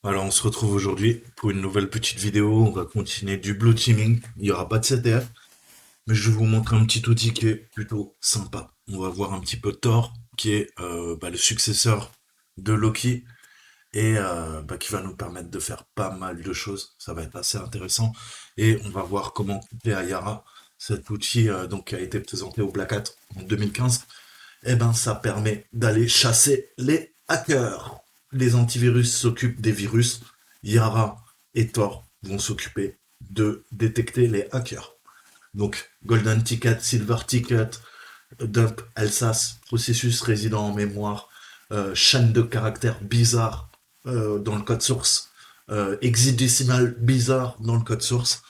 Alors, on se retrouve aujourd'hui pour une nouvelle petite vidéo. On va continuer du blue teaming. Il n'y aura pas de CTF, mais je vais vous montrer un petit outil qui est plutôt sympa. On va voir un petit peu Thor, qui est le successeur de Loki, et qui va nous permettre de faire pas mal de choses. Ça va être assez intéressant. Et on va voir comment couper à Yara, cet outil qui a été présenté au Black Hat en 2015. Eh ben, ça permet d'aller chasser les hackers. Les antivirus s'occupent des virus. Yara et Tor vont s'occuper de détecter les hackers. Donc, Golden Ticket, Silver Ticket, Dump, Alsace, processus résident en mémoire, chaîne de caractères bizarre dans le code source, hexadécimal bizarre dans le code source.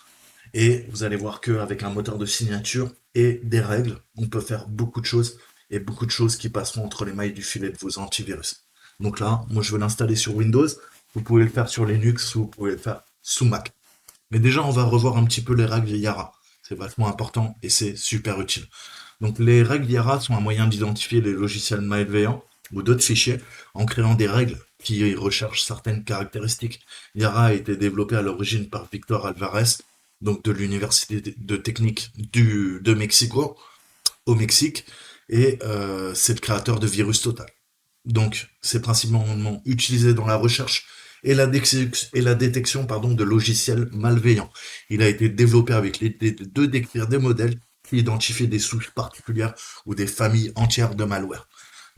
Et vous allez voir qu'avec un moteur de signature et des règles, on peut faire beaucoup de choses et beaucoup de choses qui passeront entre les mailles du filet de vos antivirus. Donc là, moi je veux l'installer sur Windows. Vous pouvez le faire sur Linux ou vous pouvez le faire sous Mac. Mais déjà, on va revoir un petit peu les règles Yara. C'est vachement important et c'est super utile. Donc les règles Yara sont un moyen d'identifier les logiciels malveillants ou d'autres fichiers en créant des règles qui recherchent certaines caractéristiques. Yara a été développé à l'origine par Victor Alvarez, donc de l'Université de technique de Mexico, au Mexique, et c'est le créateur de Virus Total. Donc c'est principalement utilisé dans la recherche et la détection de logiciels malveillants. Il a été développé avec l'idée de décrire des modèles qui identifient des souches particulières ou des familles entières de malware.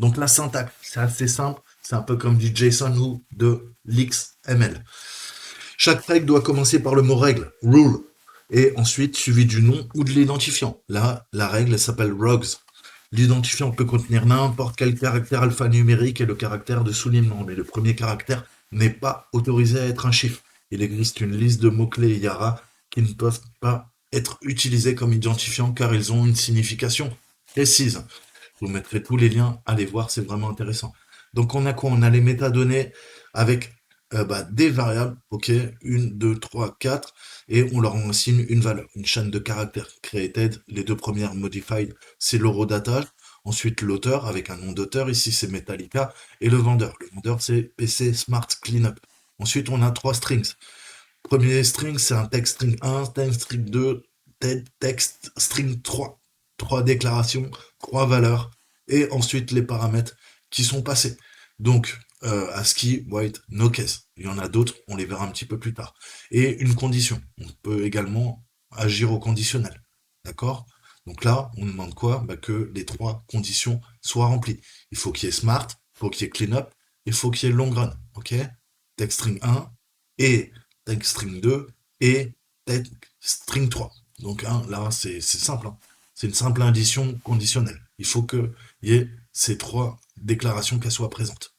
Donc la syntaxe, c'est assez simple, c'est un peu comme du JSON ou de l'XML. Chaque règle doit commencer par le mot règle, rule, et ensuite suivi du nom ou de l'identifiant. Là, la règle s'appelle rogues. L'identifiant peut contenir n'importe quel caractère alphanumérique et le caractère de soulignement, mais le premier caractère n'est pas autorisé à être un chiffre. Il existe une liste de mots-clés Yara qui ne peuvent pas être utilisés comme identifiants car ils ont une signification précise. Je vous mettrai tous les liens, allez voir, c'est vraiment intéressant. Donc on a quoi? On a les métadonnées avec des variables, ok, une, 2, 3, 4, et on leur assigne une valeur, une chaîne de caractères. Created, les deux premières modified, c'est l'horodatage. Ensuite l'auteur avec un nom d'auteur, ici c'est Metallica, et le vendeur. Le vendeur c'est PC Smart Cleanup. Ensuite on a trois strings. Premier string, c'est un text string 1, text string 2, text string 3. Trois déclarations, trois valeurs, et ensuite les paramètres qui sont passés. Donc, ASCII, white, no case. Il y en a d'autres, on les verra un petit peu plus tard. Et une condition. On peut également agir au conditionnel. D'accord? Donc là, on demande quoi? Que les trois conditions soient remplies. Il faut qu'il y ait smart, il faut qu'il y ait cleanup, il faut qu'il y ait long run. Ok? Text string 1 et text string 2 et text string 3. Donc hein, là, c'est simple. Hein. C'est une simple addition conditionnelle. Il faut qu'il y ait ces trois déclarations qu'elles soient présentes.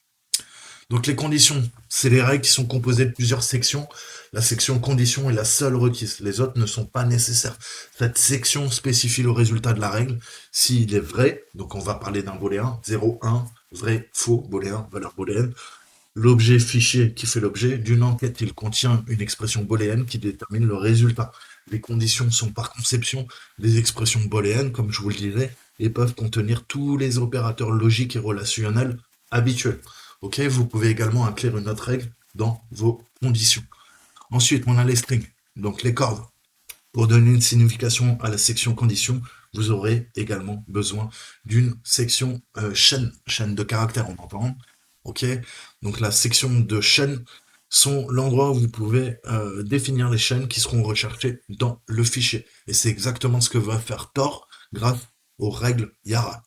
Donc les conditions, c'est les règles qui sont composées de plusieurs sections. La section condition est la seule requise. Les autres ne sont pas nécessaires. Cette section spécifie le résultat de la règle. S'il est vrai, donc on va parler d'un booléen, 0, 1, vrai, faux, booléen, valeur booléenne. L'objet fichier qui fait l'objet d'une enquête, il contient une expression booléenne qui détermine le résultat. Les conditions sont par conception des expressions booléennes, comme je vous le disais, et peuvent contenir tous les opérateurs logiques et relationnels habituels. Ok, vous pouvez également inclure une autre règle dans vos conditions. Ensuite, on a les strings, donc les cordes. Pour donner une signification à la section condition, vous aurez également besoin d'une section chaîne de caractères, on entend. Ok, donc la section de chaîne sont l'endroit où vous pouvez définir les chaînes qui seront recherchées dans le fichier. Et c'est exactement ce que va faire Tor grâce aux règles Yara.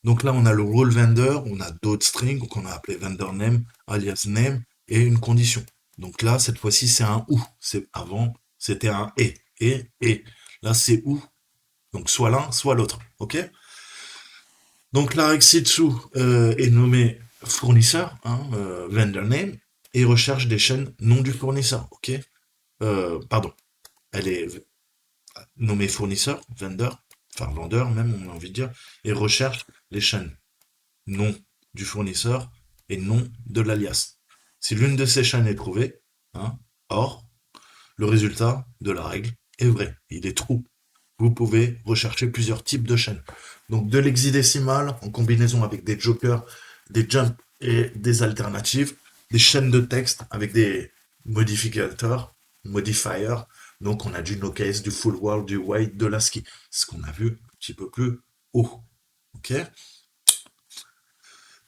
Donc là, on a le role vendor, on a d'autres strings qu'on a appelé vendor name, alias name, et une condition. Donc là, cette fois-ci, c'est un ou. C'est avant, c'était un et. Et. Là, c'est ou. Donc soit l'un, soit l'autre. Ok? Donc la règle ci-dessous est nommée fournisseur, hein, vendor name, et recherche des chaînes non du fournisseur. Ok? Pardon. Elle est nommée fournisseur, vendor, enfin vendeur même, on a envie de dire, et recherche les chaînes nom du fournisseur et nom de l'alias. Si l'une de ces chaînes est trouvée, hein, or, le résultat de la règle est vrai, il est true. Vous pouvez rechercher plusieurs types de chaînes. Donc de l'hexadécimal en combinaison avec des jokers, des jumps et des alternatives. des chaînes de texte avec des modificateurs, modifiers. Donc on a du no case, du full world, du white, de l'ASCII. C'est ce qu'on a vu un petit peu plus haut. Ok.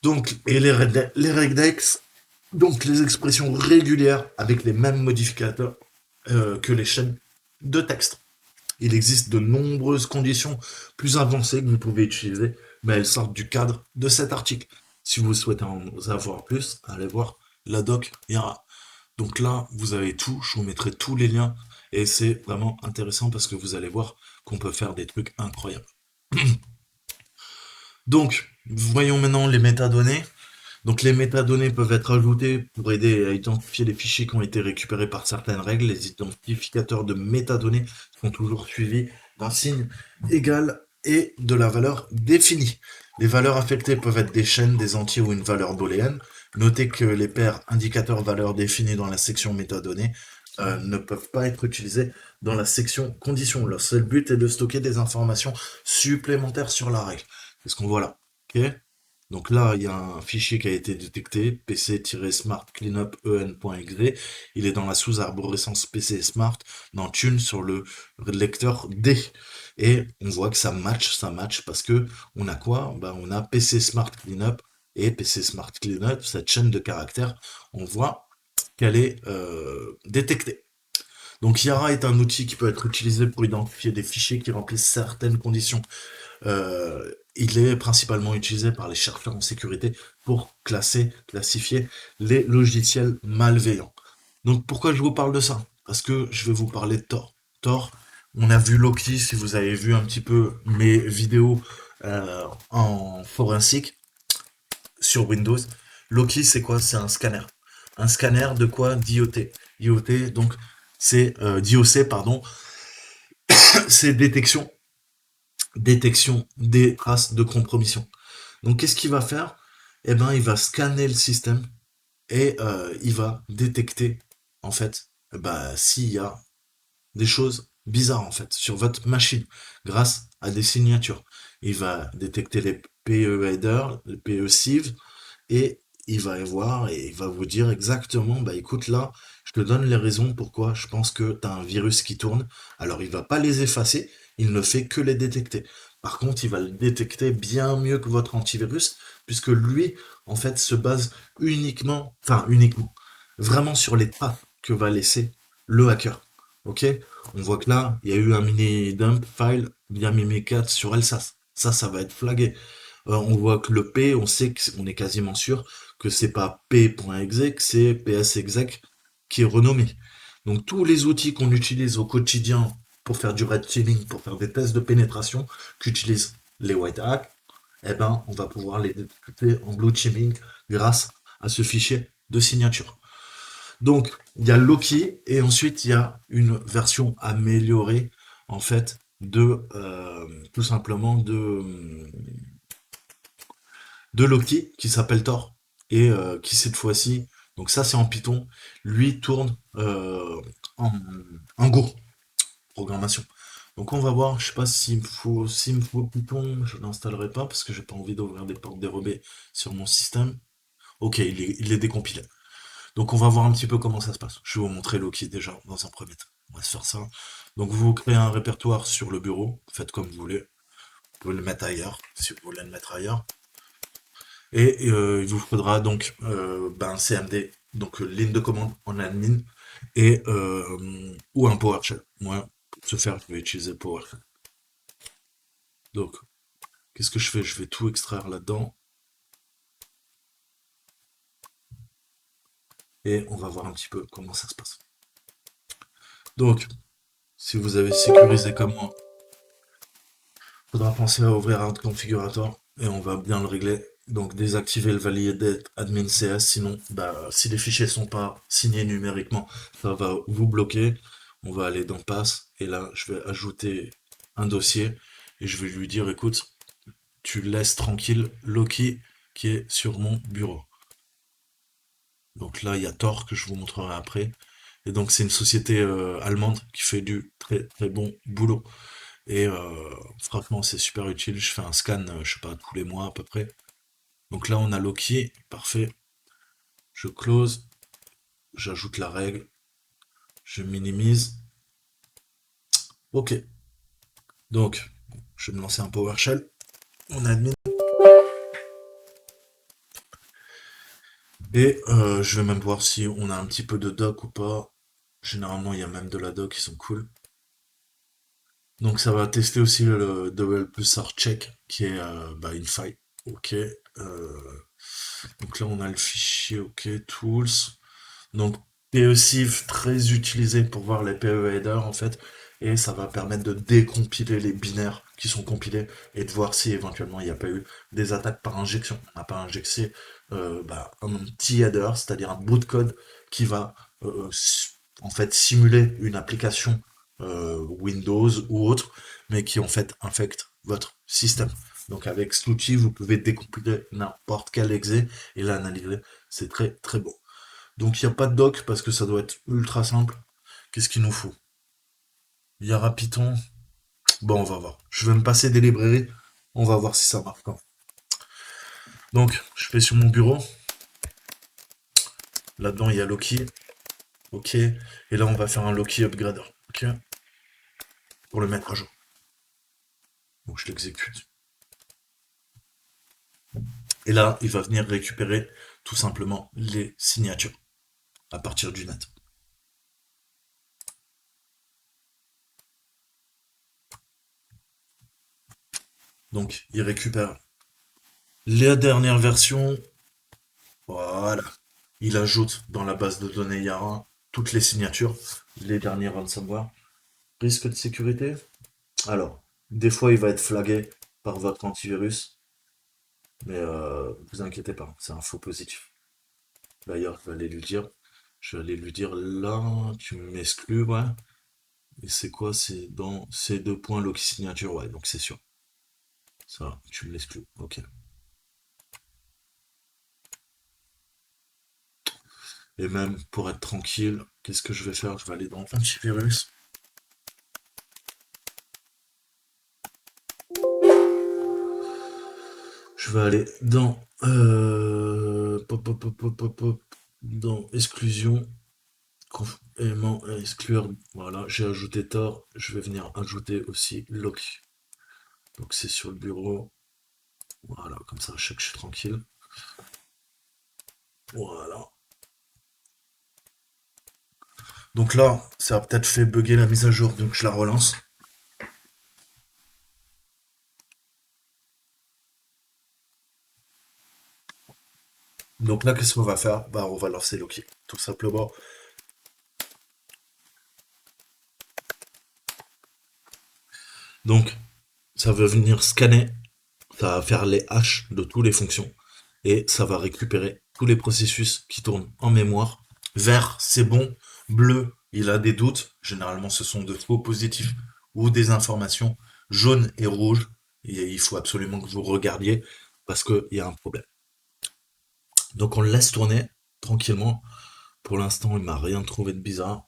Donc, et les regex, donc les expressions régulières avec les mêmes modificateurs que les chaînes de texte. Il existe de nombreuses conditions plus avancées que vous pouvez utiliser, mais elles sortent du cadre de cet article. Si vous souhaitez en savoir plus, allez voir la doc Yara. Donc là, vous avez tout, je vous mettrai tous les liens, et c'est vraiment intéressant parce que vous allez voir qu'on peut faire des trucs incroyables. Donc, voyons maintenant les métadonnées. Donc les métadonnées peuvent être ajoutées pour aider à identifier les fichiers qui ont été récupérés par certaines règles. Les identificateurs de métadonnées sont toujours suivis d'un signe égal et de la valeur définie. Les valeurs affectées peuvent être des chaînes, des entiers ou une valeur booléenne. Notez que les paires indicateurs valeurs définies dans la section métadonnées ne peuvent pas être utilisées dans la section conditions. Leur seul but est de stocker des informations supplémentaires sur la règle. C'est ce qu'on voit là. Ok. Donc là, il y a un fichier qui a été détecté, pc-smart cleanup en.exe. Il est dans la sous-arborescence PC Smart, dans Tune sur le lecteur D. Et on voit que ça match parce que on a quoi? Ben, on a PC Smart Cleanup et PC Smart Cleanup, cette chaîne de caractères, on voit qu'elle est détectée. Donc Yara est un outil qui peut être utilisé pour identifier des fichiers qui remplissent certaines conditions. Il est principalement utilisé par les chercheurs en sécurité pour classifier les logiciels malveillants. Donc pourquoi je vous parle de ça? Parce que je vais vous parler de Tor. Tor, on a vu Loki, si vous avez vu un petit peu mes vidéos en forensique sur Windows. Loki, c'est quoi? C'est un scanner. Un scanner de quoi? d'IoT. IoT, donc c'est d'IOC, pardon, c'est détection des traces de compromission. Donc qu'est-ce qu'il va faire? Eh ben, il va scanner le système et il va détecter en fait bah, s'il y a des choses bizarres en fait sur votre machine grâce à des signatures. Il va détecter les PE header, les PE sieve et il va y voir et il va vous dire exactement bah écoute là, je te donne les raisons pourquoi je pense que tu as un virus qui tourne. Alors il va pas les effacer, il ne fait que les détecter. Par contre, il va le détecter bien mieux que votre antivirus, puisque lui, en fait, se base uniquement, vraiment sur les traces que va laisser le hacker. Ok? On voit que là, il y a eu un mini dump file via Mimikatz sur Elsas. Ça va être flagué. On voit que le P, on sait qu'on est quasiment sûr que c'est pas p.exec, c'est psexec qui est renommé. Donc tous les outils qu'on utilise au quotidien pour faire du red teaming, pour faire des tests de pénétration, qu'utilisent les white hats, eh ben on va pouvoir les détecter en blue teaming grâce à ce fichier de signature. Donc il y a Loki et ensuite il y a une version améliorée en fait de tout simplement de Loki qui s'appelle Thor et qui cette fois-ci, donc ça c'est en Python, lui tourne en, en Go, programmation. Donc on va voir, je sais pas s'il me faut Python, je l'installerai pas parce que j'ai pas envie d'ouvrir des portes dérobées sur mon système. Ok, il est décompilé. Donc on va voir un petit peu comment ça se passe. Je vais vous montrer Loki déjà dans un premier temps. On va se faire ça. Donc vous créez un répertoire sur le bureau, faites comme vous voulez. Vous pouvez le mettre ailleurs, si vous voulez le mettre ailleurs. Et il vous faudra donc un CMD, donc ligne de commande en admin, et ou un PowerShell. Moi, pour ce faire, je vais utiliser PowerShell. Donc, qu'est-ce que je fais? Je vais tout extraire là-dedans. Et on va voir un petit peu comment ça se passe. Donc, si vous avez sécurisé comme moi, il faudra penser à ouvrir un configurator et on va bien le régler. Donc désactiver le validate admin CS, sinon bah, si les fichiers sont pas signés numériquement, ça va vous bloquer. On va aller dans pass et là je vais ajouter un dossier et je vais lui dire écoute, tu laisses tranquille Loki qui est sur mon bureau. Donc là il y a Tor que je vous montrerai après. Et donc c'est une société allemande qui fait du très très bon boulot. Et franchement, c'est super utile. Je fais un scan, je sais pas, tous les mois à peu près. Donc là, on a Loki, parfait. Je close, j'ajoute la règle, je minimise. Ok. Donc, je vais me lancer un PowerShell. On admin. Et je vais même voir si on a un petit peu de doc ou pas. Généralement, il y a même de la doc qui sont cool. Donc ça va tester aussi le double plus art check qui est une faille. Ok. Donc là on a le fichier ok tools. Donc PE-Sieve très utilisé pour voir les PE headers en fait. Et ça va permettre de décompiler les binaires qui sont compilés et de voir si éventuellement il n'y a pas eu des attaques par injection. On n'a pas injecté un petit header, c'est-à-dire un bout de code qui va en fait simuler une application Windows ou autre, mais qui en fait infecte votre système. Donc avec cet outil, vous pouvez décompiler n'importe quel exe et l'analyser. C'est très très bon. Donc il n'y a pas de doc parce que ça doit être ultra simple. Qu'est-ce qu'il nous faut? Il y aura Python. Bon, on va voir. Je vais me passer des librairies. On va voir si ça marche pas. Donc, je vais sur mon bureau. Là-dedans, il y a Loki. Ok. Et là, on va faire un Loki upgrader. Ok. Pour le mettre à jour. Donc, je l'exécute. Et là, il va venir récupérer tout simplement les signatures à partir du net. Donc, il récupère la dernière version. Voilà. Il ajoute dans la base de données Yara toutes les signatures, les derniers ransomware. Risque de sécurité? Alors, des fois, il va être flagué par votre antivirus, mais vous inquiétez pas, c'est un faux positif. D'ailleurs, je vais aller lui dire là, tu m'exclus, ouais. Et c'est quoi? C'est dans ces deux points Loki signature, ouais, donc c'est sûr. Ça, tu me l'exclus, ok. Et même pour être tranquille, qu'est-ce que je vais faire? Je vais aller dans antivirus. Je vais aller dans dans exclusion, élément à exclure. Voilà, j'ai ajouté Tor. Je vais venir ajouter aussi Lock. Donc c'est sur le bureau. Voilà, comme ça, je sais que je suis tranquille. Voilà. Donc là, ça a peut-être fait bugger la mise à jour, donc je la relance. Donc là, qu'est-ce qu'on va faire? Bah, on va lancer Loki, tout simplement. Donc, ça va venir scanner, ça va faire les haches de toutes les fonctions et ça va récupérer tous les processus qui tournent en mémoire. Vert, c'est bon. Bleu, il a des doutes. Généralement, ce sont de faux positifs ou des informations. Jaune et rouge, il faut absolument que vous regardiez parce qu'il y a un problème. Donc on le laisse tourner tranquillement. Pour l'instant, il m'a rien trouvé de bizarre.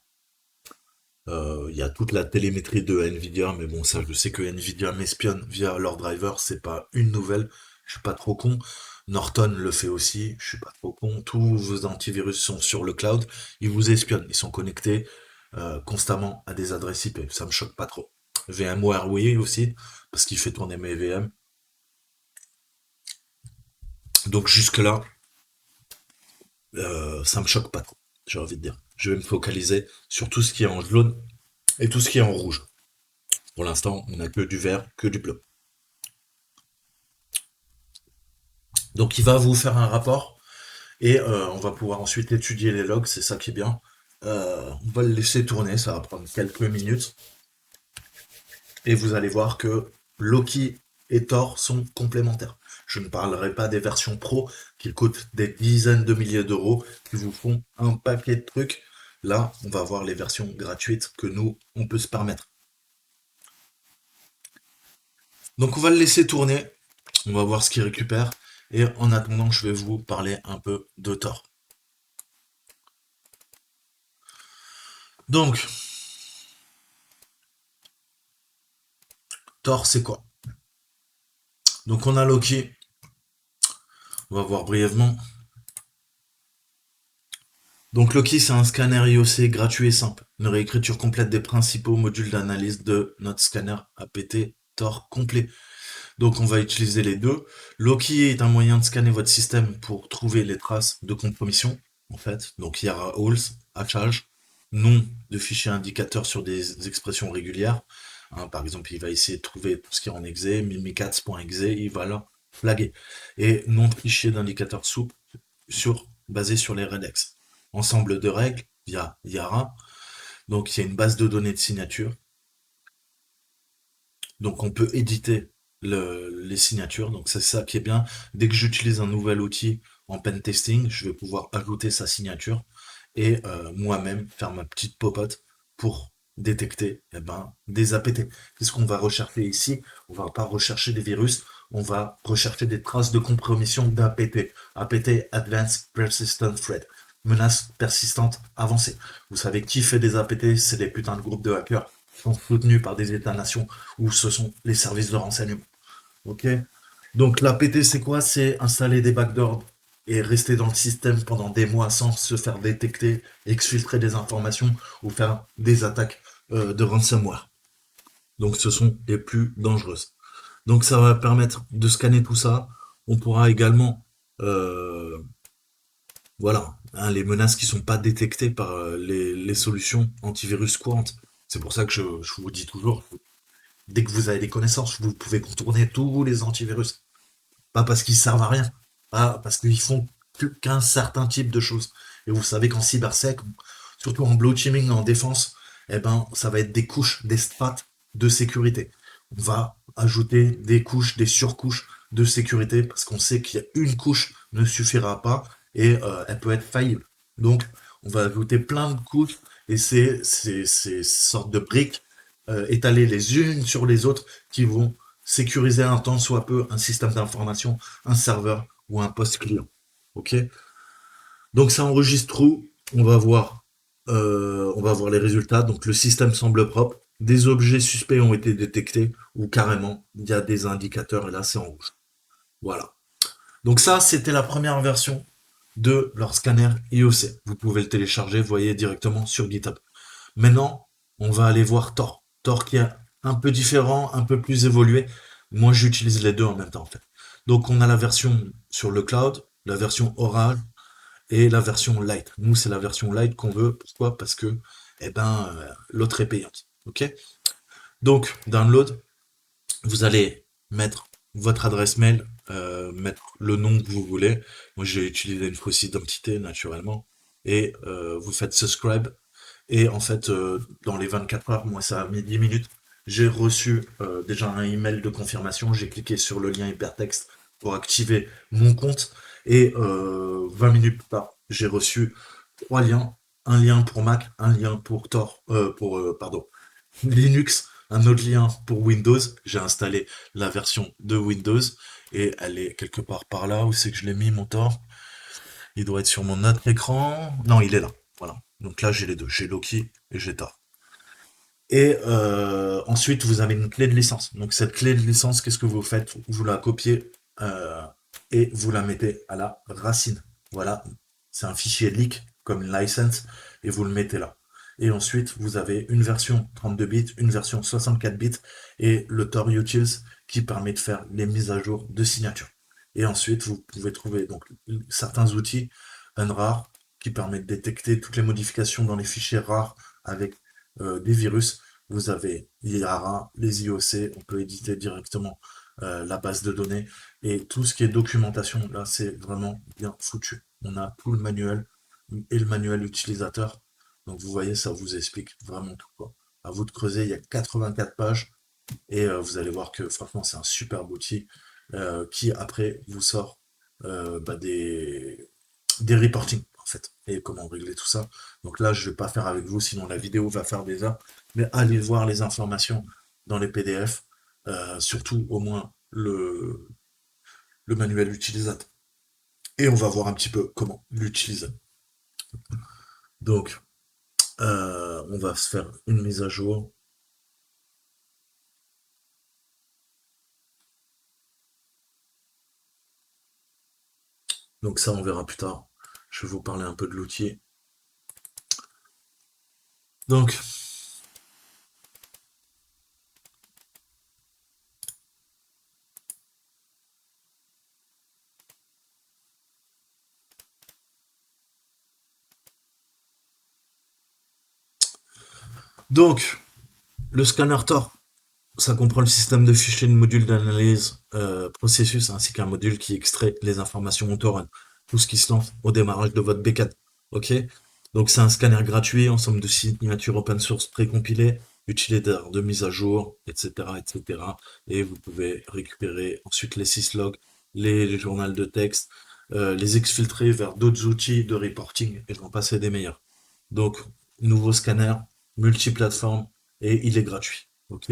Il y a toute la télémétrie de Nvidia, mais bon, ça, je sais que Nvidia m'espionne via leur driver, c'est pas une nouvelle. Je suis pas trop con. Norton le fait aussi, je suis pas trop con. Tous vos antivirus sont sur le cloud, ils vous espionnent, ils sont connectés constamment à des adresses IP. Ça me choque pas trop. VMware, oui aussi, parce qu'il fait tourner mes VM. Donc jusque-là, ça me choque pas trop, j'ai envie de dire. Je vais me focaliser sur tout ce qui est en jaune et tout ce qui est en rouge. Pour l'instant, on n'a que du vert, que du bleu. Donc il va vous faire un rapport et on va pouvoir ensuite étudier les logs, c'est ça qui est bien. On va le laisser tourner, ça va prendre quelques minutes. Et vous allez voir que Loki et Thor sont complémentaires. Je ne parlerai pas des versions pro qui coûtent des dizaines de milliers d'euros, qui vous font un paquet de trucs. Là, on va voir les versions gratuites que nous, on peut se permettre. Donc on va le laisser tourner, on va voir ce qu'il récupère. Et en attendant, je vais vous parler un peu de Thor. Donc, Thor, c'est quoi? Donc on a Loki, on va voir brièvement. Donc Loki, c'est un scanner IOC gratuit et simple. Une réécriture complète des principaux modules d'analyse de notre scanner APT Tor complet. Donc on va utiliser les deux. Loki est un moyen de scanner votre système pour trouver les traces de compromission, en fait. Donc il y aura holes, hachage, nom de fichiers indicateurs sur des expressions régulières. Hein, par exemple, il va essayer de trouver tout ce qui est en exe, mimikatz.exe, il va là flaguer. Et nom de fichier d'indicateur souple basé sur les regex. Ensemble de règles via Yara. Donc il y a une base de données de signature. Donc on peut éditer les signatures. Donc c'est ça qui est bien. Dès que j'utilise un nouvel outil en pen testing, je vais pouvoir ajouter sa signature et moi-même faire ma petite popote pour détecter des APT. Qu'est-ce qu'on va rechercher ici? On va pas rechercher des virus, on va rechercher des traces de compromission d'APT. APT, Advanced Persistent Threat. Menace persistante avancée. Vous savez qui fait des APT? C'est des putains de groupes de hackers qui sont soutenus par des États-nations ou ce sont les services de renseignement. Ok. Donc l'APT, c'est quoi? C'est installer des backdoors et rester dans le système pendant des mois sans se faire détecter, exfiltrer des informations ou faire des attaques de ransomware. Donc ce sont les plus dangereuses. Donc ça va permettre de scanner tout ça. On pourra également, euh, voilà, hein, les menaces qui sont pas détectées par les solutions antivirus courantes. C'est pour ça que je vous dis toujours, dès que vous avez des connaissances, vous pouvez contourner tous les antivirus. Pas parce qu'ils servent à rien, pas parce qu'ils font plus qu'un certain type de choses. Et vous savez qu'en cybersec, surtout en blue teaming, en défense, eh ben, ça va être des couches, des strates de sécurité. On va ajouter des couches, des surcouches de sécurité parce qu'on sait qu'il y a une couche ne suffira pas et elle peut être faillible. Donc, on va ajouter plein de couches et c'est ces sortes de briques étalées les unes sur les autres qui vont sécuriser un tant soit peu un système d'information, un serveur ou un poste client. Ok. Donc ça enregistre tout. On va voir les résultats. Donc le système semble propre. Des objets suspects ont été détectés ou carrément il y a des indicateurs et là c'est en rouge. Voilà. Donc ça c'était la première version de leur scanner IOC. Vous pouvez le télécharger, vous voyez directement sur GitHub. Maintenant, on va aller voir Tor. Tor qui est un peu différent, un peu plus évolué. Moi, j'utilise les deux en même temps, en fait. Donc, on a la version sur le cloud, la version Orange et la version Lite. Nous, c'est la version Lite qu'on veut. Pourquoi? Parce que, l'autre est payante. Ok? Donc, download, vous allez mettre votre adresse mail, mettre le nom que vous voulez. Moi, j'ai utilisé une fausse identité, naturellement. Et vous faites subscribe et en fait, dans les 24 heures, moi ça a mis 10 minutes, j'ai reçu déjà un email de confirmation, j'ai cliqué sur le lien hypertexte pour activer mon compte, et 20 minutes plus tard, j'ai reçu trois liens, un lien pour Mac, un lien pour pardon, Linux, un autre lien pour Windows. J'ai installé la version de Windows, et elle est quelque part par là, où c'est que je l'ai mis mon Tor? Il doit être sur mon autre écran. Non, il est là. Voilà. Donc là, j'ai les deux. J'ai Loki et j'ai Thor. Et ensuite, vous avez une clé de licence. Donc cette clé de licence, qu'est-ce que vous faites? Vous la copiez euh, et vous la mettez à la racine. Voilà. C'est un fichier leak comme une license et vous le mettez là. Et ensuite, vous avez une version 32 bits, une version 64 bits et le Tor Utils qui permet de faire les mises à jour de signature. Et ensuite, vous pouvez trouver donc certains outils, Unrar, qui permet de détecter toutes les modifications dans les fichiers rares avec des virus. Vous avez Yara, les IOC, on peut éditer directement la base de données et tout ce qui est documentation, là c'est vraiment bien foutu. On a tout le manuel et le manuel utilisateur. Donc vous voyez, ça vous explique vraiment tout, quoi. À vous de creuser, il y a 84 pages et vous allez voir que franchement c'est un superbe outil qui après vous sort des reporting en fait et comment régler tout ça. Donc là je vais pas faire avec vous, sinon la vidéo va faire des heures, mais allez voir les informations dans les PDF, surtout au moins le manuel utilisateur. Et on va voir un petit peu comment l'utiliser. Donc on va se faire une mise à jour. Donc ça on verra plus tard. Je vais vous parler un peu de l'outil. Donc, donc, le scanner Tor, ça comprend le système de fichiers de module d'analyse processus ainsi qu'un module qui extrait les informations au torrent, tout ce qui se lance au démarrage de votre B4. Ok. Donc c'est un scanner gratuit, ensemble de signatures open source précompilées, utilitaires de mise à jour, etc., etc. Et vous pouvez récupérer ensuite les syslogs, les journaux de texte, les exfiltrer vers d'autres outils de reporting et j'en passe des meilleurs. Donc nouveau scanner, multiplateforme et il est gratuit. Ok.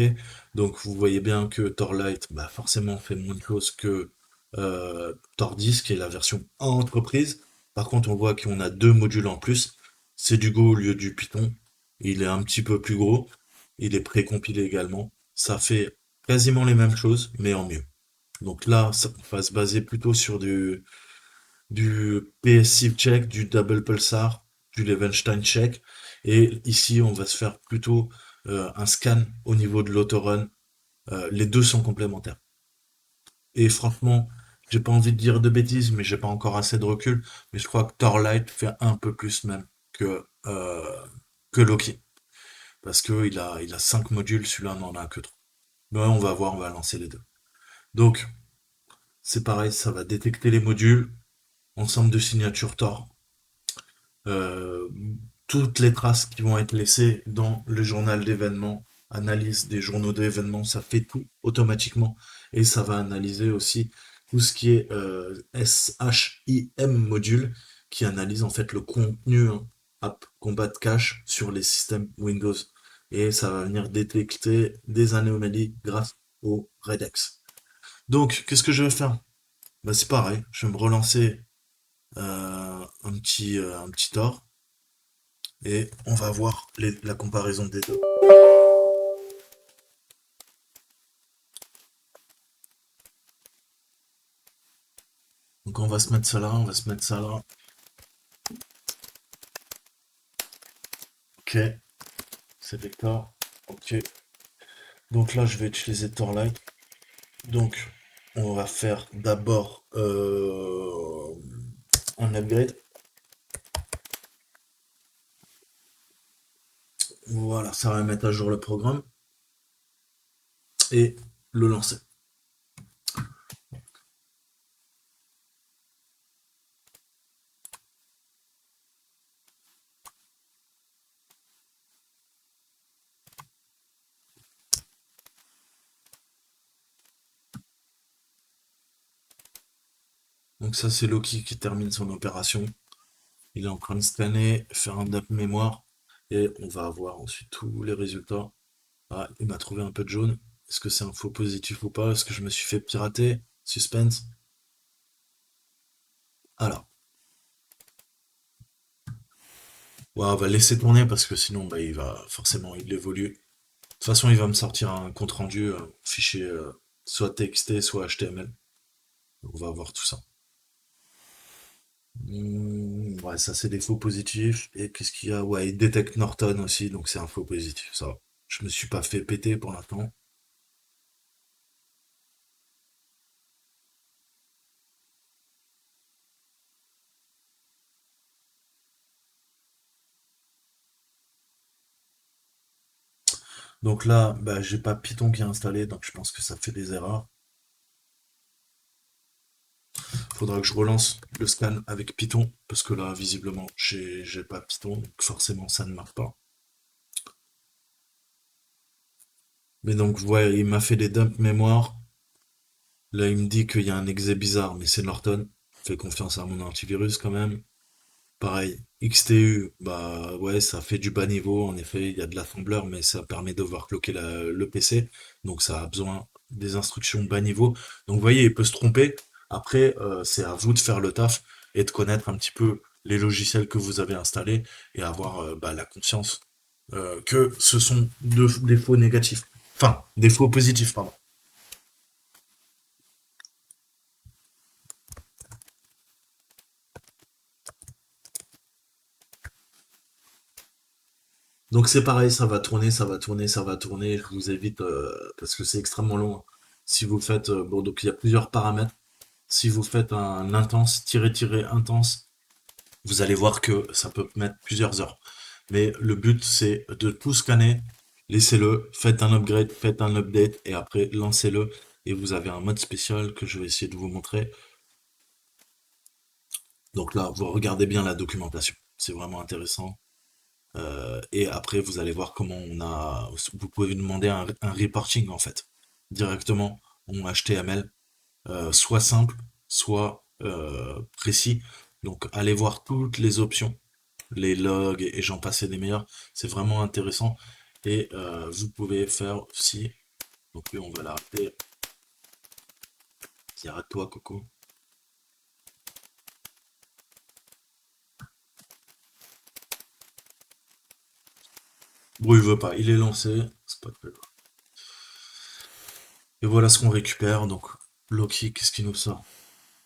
Donc vous voyez bien que Torlight, bah, forcément fait moins de choses que Tordis, qui est la version entreprise. Par contre, on voit qu'on a deux modules en plus. C'est du Go au lieu du Python. Il est un petit peu plus gros. Il est précompilé également. Ça fait quasiment les mêmes choses, mais en mieux. Donc là, ça va se baser plutôt sur du PSIF check, du double pulsar, du Levenstein check. Et ici, on va se faire plutôt un scan au niveau de l'autorun. Les deux sont complémentaires. Et franchement, j'ai pas envie de dire de bêtises, mais j'ai pas encore assez de recul. Mais je crois que Torlight fait un peu plus même que Loki. Parce que il a 5 modules, celui-là n'en a que 3. Mais ouais, on va voir, on va lancer les deux. Donc, c'est pareil, ça va détecter les modules, ensemble de signatures Tor, euh, toutes les traces qui vont être laissées dans le journal d'événements, analyse des journaux d'événements, ça fait tout automatiquement et ça va analyser aussi tout ce qui est SHIM module qui analyse en fait le contenu hein, App Combat Cache sur les systèmes Windows et ça va venir détecter des anomalies grâce au Redex. Donc, qu'est-ce que je vais faire? Bah, c'est pareil, je vais me relancer un petit Tor et on va voir la comparaison des deux. Donc on va se mettre ça là, on va se mettre ça là. Ok, c'est vector. Ok. Donc là je vais utiliser Torlight. Donc on va faire d'abord un upgrade. Voilà, ça va mettre à jour le programme et le lancer. Donc ça c'est Loki qui termine son opération. Il est en train de scanner, faire un dump mémoire et on va avoir ensuite tous les résultats. Ah, il m'a trouvé un peu de jaune. Est-ce que c'est un faux positif ou pas? Est-ce que je me suis fait pirater? Suspense. Alors, ouais, on va laisser tourner parce que sinon, bah, il va forcément, il évolue. De toute façon, il va me sortir un compte rendu, fichier soit TXT, soit HTML. On va voir tout ça. Ouais, ça c'est des faux positifs. Et qu'est-ce qu'il y a? Ouais, il détecte Norton aussi, donc c'est un faux positif, ça. Je me suis pas fait péter pour l'instant. Donc là, bah, j'ai pas Python qui est installé, donc je pense que ça fait des erreurs. Faudra que je relance le scan avec Python, parce que là, visiblement, j'ai pas Python, donc forcément, ça ne marche pas. Mais donc, ouais, il m'a fait des dumps mémoire. Là, il me dit qu'il y a un exe bizarre, mais c'est Norton. Fais confiance à mon antivirus quand même. Pareil, XTU, bah ouais, ça fait du bas niveau. En effet, il y a de l'assembleur, mais ça permet d'overclocker le PC. Donc, ça a besoin des instructions bas niveau. Donc, vous voyez, il peut se tromper. Après, c'est à vous de faire le taf et de connaître un petit peu les logiciels que vous avez installés et avoir bah, la conscience que ce sont des faux négatifs. Enfin, des faux positifs, pardon. Donc c'est pareil, ça va tourner, ça va tourner, ça va tourner. Je vous évite parce que c'est extrêmement long, hein. Si vous faites bon, donc il y a plusieurs paramètres. Si vous faites un intense, tiré intense, vous allez voir que ça peut mettre plusieurs heures. Mais le but c'est de tout scanner, laissez-le, faites un upgrade, faites un update et après lancez-le et vous avez un mode spécial que je vais essayer de vous montrer. Donc là, vous regardez bien la documentation, c'est vraiment intéressant. Et après, vous allez voir comment on a. Vous pouvez demander un reporting en fait, directement en HTML, soit simple, soit précis. Donc, allez voir toutes les options, les logs et j'en passe et des meilleurs. C'est vraiment intéressant. Et vous pouvez faire aussi. Donc, lui, on va l'arrêter. Arrête-toi, Coco. Bon, il veut pas. Il est lancé. C'est pas très grave. Et voilà ce qu'on récupère. Donc, Loki, qu'est-ce qu'il nous sort?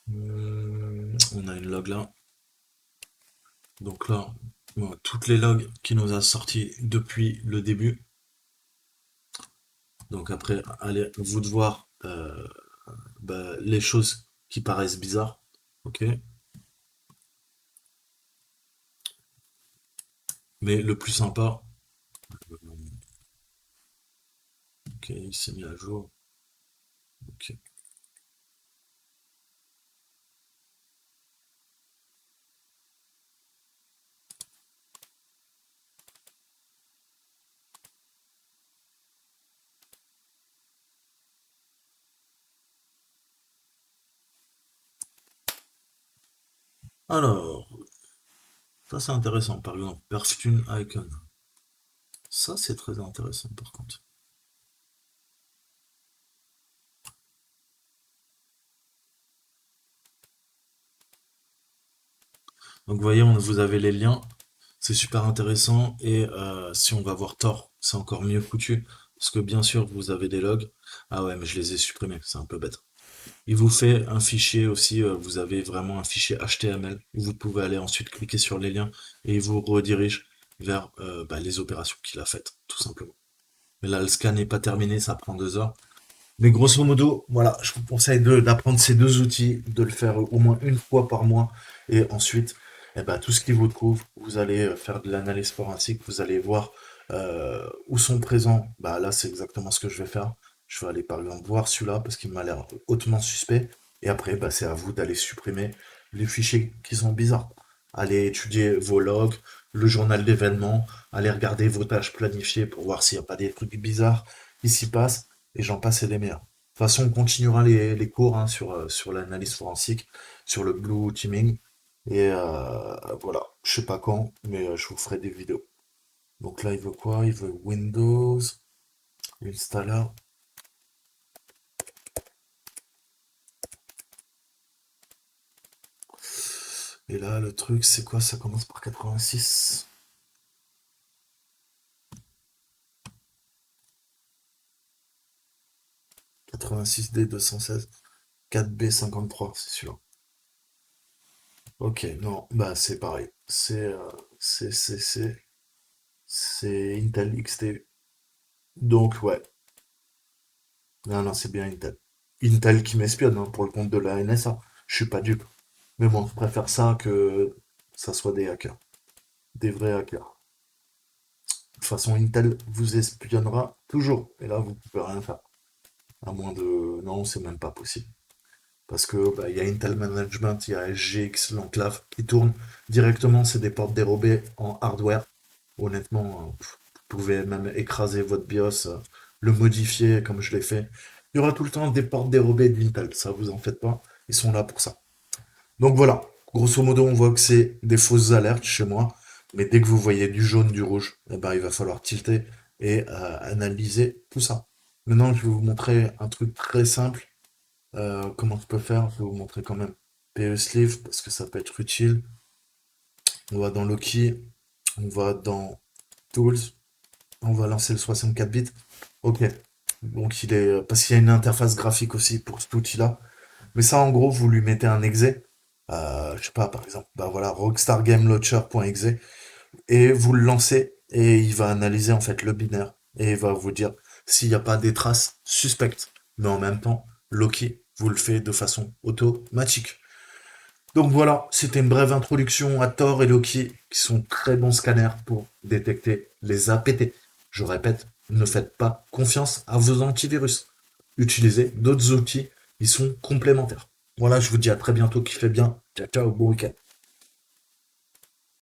On a une log là. Donc là, toutes les logs qui nous a sortis depuis le début. Donc après, allez, vous de voir bah, les choses qui paraissent bizarres. Ok. Mais le plus sympa. Ok, il s'est mis à jour. Ok. Alors, ça c'est intéressant. Par exemple, Perfume Icon. Ça c'est très intéressant par contre. Donc vous voyez, vous avez les liens. C'est super intéressant. Et si on va voir Tor, c'est encore mieux foutu. Parce que bien sûr, vous avez des logs. Ah ouais, mais je les ai supprimés. C'est un peu bête. Il vous fait un fichier aussi, vous avez vraiment un fichier HTML où vous pouvez aller ensuite cliquer sur les liens et il vous redirige vers bah, les opérations qu'il a faites, tout simplement. Mais là, le scan n'est pas terminé, ça prend 2 heures. Mais grosso modo, voilà, je vous conseille d'apprendre ces deux outils, de le faire au moins une fois par mois et ensuite, eh ben, tout ce qui vous trouve, vous allez faire de l'analyse forensique, vous allez voir où sont présents. Bah là, c'est exactement ce que je vais faire. Je vais aller par exemple voir celui-là parce qu'il m'a l'air hautement suspect. Et après, bah, c'est à vous d'aller supprimer les fichiers qui sont bizarres. Allez étudier vos logs, le journal d'événements, allez regarder vos tâches planifiées pour voir s'il n'y a pas des trucs bizarres qui s'y passent. Et j'en passe et des meilleurs. De toute façon, on continuera les cours hein, sur l'analyse forensique, sur le blue teaming. Et voilà, je sais pas quand, mais je vous ferai des vidéos. Donc là, il veut quoi? Il veut Windows, installer. Et là, le truc, c'est quoi? Ça commence par 86. 86D 216. 4B 53, c'est sûr. Ok, non, bah c'est pareil. C'est Intel XT. Donc ouais, non, non, c'est bien Intel. Intel qui m'espionne hein, pour le compte de la NSA. Je suis pas dupe. Mais bon, je préfère ça que ça soit des hackers. Des vrais hackers. De toute façon, Intel vous espionnera toujours. Et là, vous pouvez rien faire. À moins de... Non, c'est même pas possible. Parce que bah, il y a Intel Management, il y a SGX, l'enclave qui tourne directement. C'est des portes dérobées en hardware. Honnêtement, vous pouvez même écraser votre BIOS, le modifier comme je l'ai fait. Il y aura tout le temps des portes dérobées d'Intel, ça vous en faites pas. Ils sont là pour ça. Donc voilà, grosso modo, on voit que c'est des fausses alertes chez moi, mais dès que vous voyez du jaune, du rouge, eh ben, il va falloir tilter et analyser tout ça. Maintenant, je vais vous montrer un truc très simple. Comment je peux faire? Je vais vous montrer quand même PE Sleeve parce que ça peut être utile. On va dans Loki, on va dans Tools, on va lancer le 64 bits. Ok. Donc il est parce qu'il y a une interface graphique aussi pour cet outil-là. Mais ça, en gros, vous lui mettez un exe. Je sais pas, par exemple, bah voilà, rockstargamelauncher.exe et vous le lancez et il va analyser en fait le binaire et il va vous dire s'il n'y a pas des traces suspectes. Mais en même temps, Loki vous le fait de façon automatique. Donc voilà, c'était une brève introduction à Thor et Loki, qui sont très bons scanners pour détecter les APT. Je répète, ne faites pas confiance à vos antivirus. Utilisez d'autres outils, ils sont complémentaires. Voilà, je vous dis à très bientôt, kiffez bien. Ciao, ciao, bon week-end.